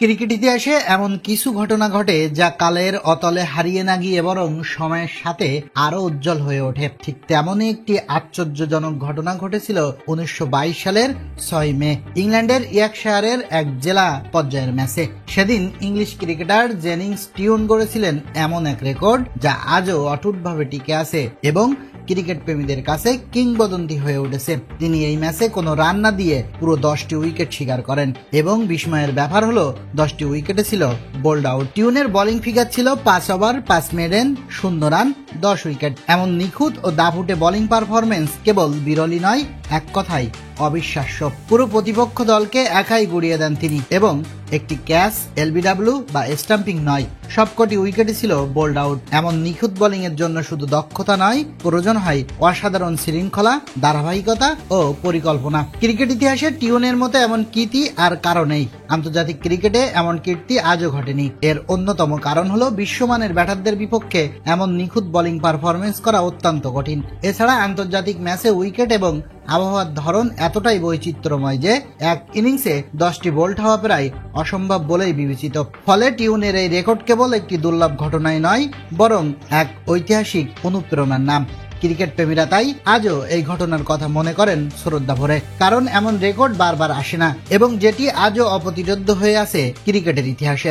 Cricket ইতিহাসে এমন কিছু ঘটনা ঘটে যা কালের অতলে হারিয়ে না গিয়ে বরং সময়ের সাথে আরো উজ্জ্বল হয়ে ওঠে। ঠিক তেমনই একটি আশ্চর্যজনক ঘটনা ঘটেছিল 1922 সালের 6 মে ইংল্যান্ডের ইয়র্কশায়ারের এক জেলা পর্যায়ের ম্যাচে। সেদিন ইংলিশ ক্রিকেটার জেনিংস টিউন গড়েছিলেন এমন এক রেকর্ড যা আজও অটুটভাবে টিকে আছে এবং ক্রিকেট প্রেমীদের কাছে কিংবদন্তি হয়ে উঠেছে। তিনি এই ম্যাচে কোনো রান না দিয়ে পুরো 10টি উইকেট শিকার করেন এবং বিস্ময়ের ব্যাপার হলো 10টি উইকেটে ছিল বোল্ড আউট। টিউনের বোলিং ফিগার ছিল 5 ওভার 5 মেডেন 0 রান 10 উইকেট। এমন নিখুঁত ও দাপুটে বোলিং পারফরমেন্স কেবল বিরলই নয়, এক কথায় অবিশ্বাস্য। পুরো প্রতিপক্ষ দলকে একাই গুড়িয়ে দেন তিনি এবং একটি ক্যাচ, এলবিডব্লিউ বা স্টাম্পিং নয়, সবকটি উইকেটই ছিল বোল্ড আউট। এমন নিখুঁত বোলিং এর জন্য শুধু দক্ষতা নয়, প্রয়োজন হয় অসাধারণ শৃঙ্খলা, ধারাবাহিকতা ও পরিকল্পনা। ক্রিকেট ইতিহাসে টিউনের মতো এমন কীর্তি আর কারো নেই। আন্তর্জাতিক ক্রিকেটে এমন কীর্তি আজও ঘটেনি। এর অন্যতম কারণ হলো বিশ্বমানের ব্যাটারদের বিপক্ষে এমন নিখুঁত বোলিং পারফরমেন্স করা অত্যন্ত কঠিন। এছাড়া আন্তর্জাতিক ম্যাচে উইকেট এবং আবহাওয়ার ধরন এতটাই বৈচিত্র্যময় যে এক ইনিংসে 10টি বোল্ড হওয়া প্রায় অসম্ভব বলেই বিবেচিত। ফলে টিউনের এই রেকর্ড কেবল একটি দুর্লভ ঘটনাই নয়, বরং এক ঐতিহাসিক অনুপ্রেরণার নাম। ক্রিকেট প্রেমীরা তাই আজও এই ঘটনার কথা মনে করেন শ্রদ্ধা ভরে, কারণ এমন রেকর্ড বারবার আসে না এবং যেটি আজও অপ্রতিরোধ্য হয়ে আছে ক্রিকেটের ইতিহাসে।